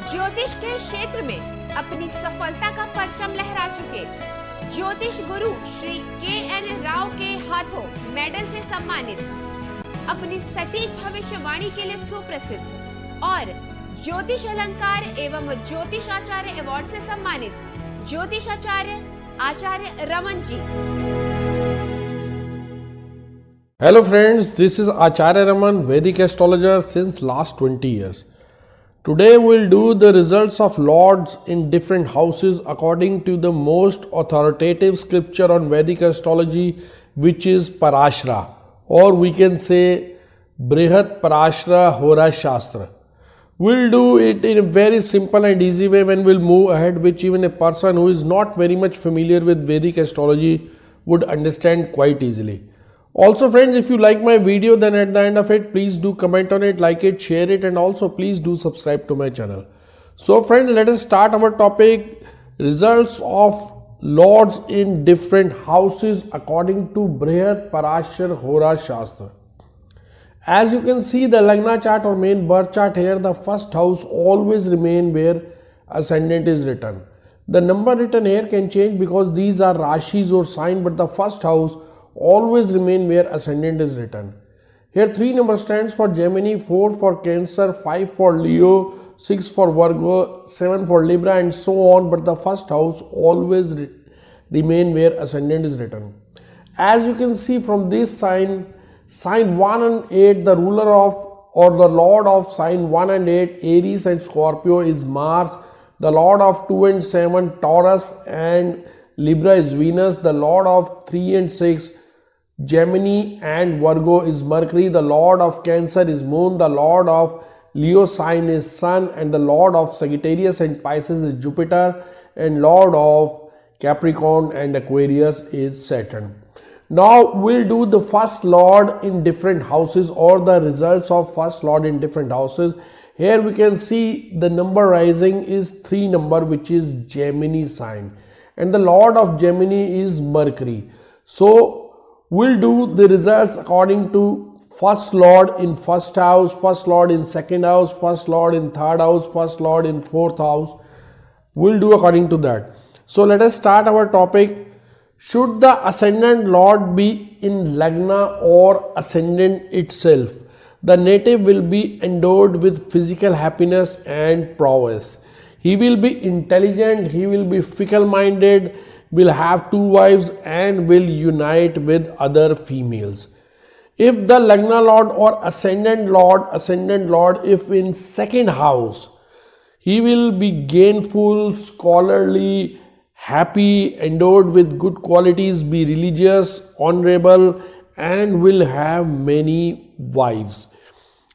ज्योतिष के क्षेत्र में अपनी सफलता का परचम लहरा चुके ज्योतिष गुरु श्री के.एन. राव के हाथों मेडल से सम्मानित, अपनी सटीक भविष्यवाणी के लिए सुप्रसिद्ध और ज्योतिष अलंकार एवं ज्योतिष आचार्य अवार्ड से सम्मानित ज्योतिष आचार्य Raman ji. Hello friends, this is Acharya Raman, Vedic astrologer since last 20 years. Today we'll do the results of lords in different houses according to the most authoritative scripture on Vedic astrology, which is Parashara, or we can say Brihat Parashara Hora Shastra. We'll do it in a very simple and easy way when we'll move ahead, which even a person who is not very much familiar with Vedic astrology would understand quite easily. Also friends, if you like my video, then at the end of it, please do comment on it, like it, share it, and also please do subscribe to my channel. So friends, let us start our topic, results of lords in different houses according to Brihat Parashar Hora Shastra. As you can see the Lagna chart or main birth chart here, the first house always remain where ascendant is written. The number written here can change because these are Rashis or sign, but the first house always remain where ascendant is written. Here 3 number stands for Gemini, 4 for Cancer, 5 for Leo, 6 for Virgo, 7 for Libra, and so on, but the first house always remain where ascendant is written. As you can see from this sign 1 and 8, the ruler of or the lord of sign 1 and 8, Aries and Scorpio, is Mars. The lord of 2 and 7, Taurus and Libra, is Venus. The lord of 3 and 6, Gemini and Virgo, is Mercury. The lord of Cancer is Moon. The lord of Leo sign is Sun, and the lord of Sagittarius and Pisces is Jupiter, and lord of Capricorn and Aquarius is Saturn. Now we'll do the first lord in different houses, or the results of first lord in different houses. Here we can see the number rising is 3 number, which is Gemini sign, and the lord of Gemini is Mercury. So we'll do the results according to first lord in first house, first lord in second house, first lord in third house, first lord in fourth house. We'll do according to that. So let us start our topic. Should the ascendant lord be in Lagna or ascendant itself? The native will be endowed with physical happiness and prowess. He will be intelligent, he will be fickle-minded, will have 2 wives, and will unite with other females. If the Lagna lord or ascendant lord, if in second house, he will be gainful, scholarly, happy, endowed with good qualities, be religious, honorable, and will have many wives.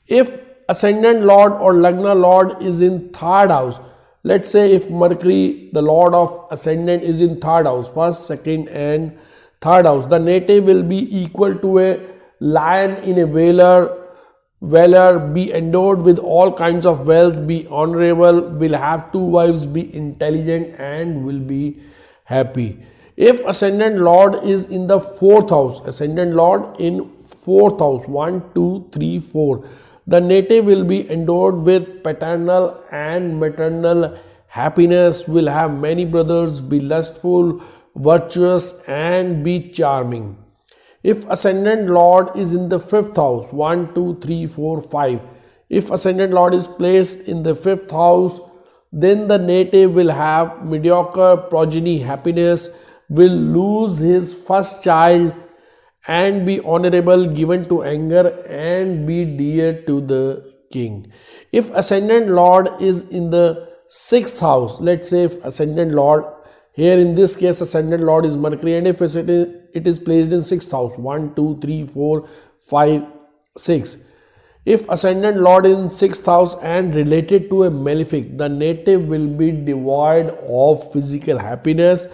If ascendant lord or Lagna lord is in third house, let's say if Mercury, the lord of ascendant, is in third house, first, second and third house, the native will be equal to a lion in a valor, be endowed with all kinds of wealth, be honorable, will have 2 wives, be intelligent, and will be happy. If ascendant lord is in the fourth house, ascendant lord in fourth house, 1, 2, 3, 4, the native will be endowed with paternal and maternal happiness, will have many brothers, be lustful, virtuous, and be charming. If ascendant lord is in the fifth house, 1, 2, 3, 4, 5, if ascendant lord is placed in the fifth house, then the native will have mediocre progeny happiness, will lose his first child, and be honorable, given to anger, and be dear to the king. If ascendant lord is in the sixth house, let's say if ascendant lord, here in this case ascendant lord is Mercury, and if it is placed in sixth house, 1, 2, 3, 4, 5, 6. If ascendant lord in sixth house and related to a malefic, the native will be devoid of physical happiness,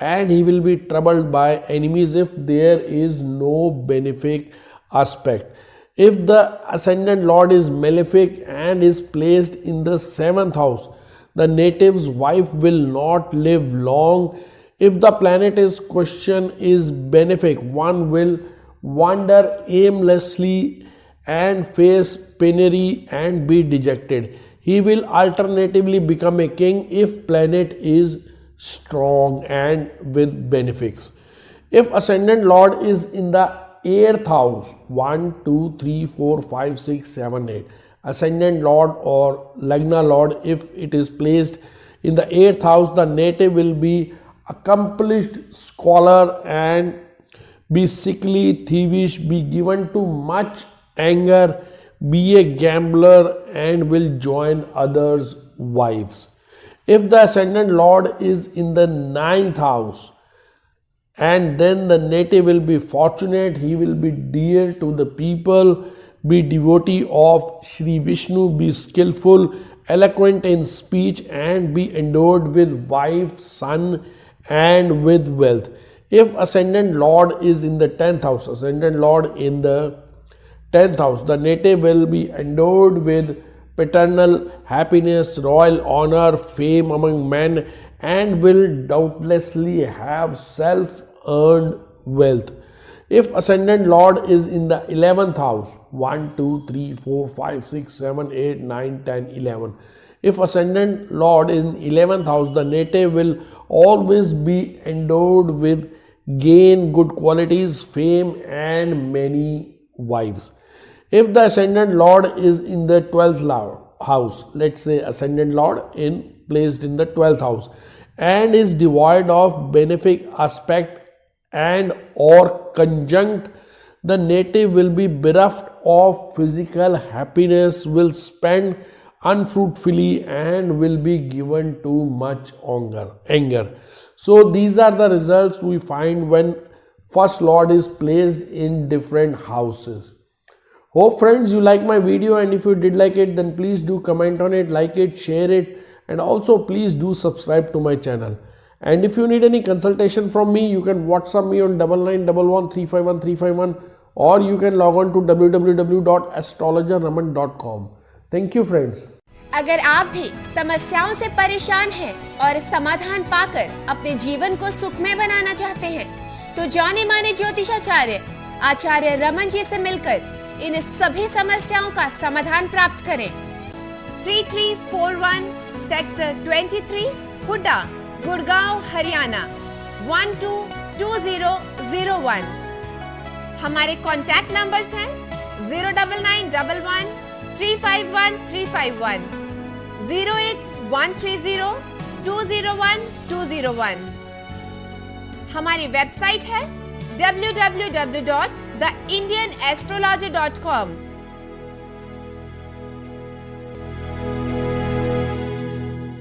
and he will be troubled by enemies if there is no benefic aspect. If the ascendant lord is malefic and is placed in the seventh house, the native's wife will not live long. If the planet is question is benefic, one will wander aimlessly and face penury and be dejected. He will alternatively become a king if planet is strong and with benefics. If ascendant lord is in the 8th house, 1, 2, 3, 4, 5, 6, 7, 8. Ascendant lord or Lagna lord, if it is placed in the 8th house, the native will be accomplished scholar and be sickly, thievish, be given to much anger, be a gambler, and will join others' wives. If the ascendant lord is in the 9th house, and then the native will be fortunate, he will be dear to the people, be devotee of Sri Vishnu, be skillful, eloquent in speech, and be endowed with wife, son, and with wealth. If ascendant lord is in the 10th house, ascendant lord in the 10th house, the native will be endowed with paternal happiness, royal honor, fame among men, and will doubtlessly have self-earned wealth. If ascendant lord is in the 11th house, 1, 2, 3, 4, 5, 6, 7, 8, 9, 10, 11. If ascendant lord is in 11th house, the native will always be endowed with gain, good qualities, fame, and many wives. If the ascendant lord is in the 12th house, let's say ascendant lord placed in the 12th house, and is devoid of benefic aspect and or conjunct, the native will be bereft of physical happiness, will spend unfruitfully, and will be given to much anger. So these are the results we find when first lord is placed in different houses. Hope friends you like my video, and if you did like it, then please do comment on it, like it, share it, and also please do subscribe to my channel. And if you need any consultation from me, you can WhatsApp me on 9911351351, or you can log on to www.astrologerraman.com. Thank you friends. अगर आप भी समस्याओं से परेशान हैं और समाधान पाकर अपने जीवन को सुखमय बनाना चाहते हैं, तो जाने माने ज्योतिषाचार्य आचार्य रमन जी से मिलकर इन सभी समस्याओं का समाधान प्राप्त करें। 3341 सेक्टर 23 हुड्डा, गुड़गांव, हरियाणा 122001। हमारे कॉन्टैक्ट नंबर्स हैं 09911 351 351, 08130 201 201। हमारी वेबसाइट है www.theindianastrologer.com।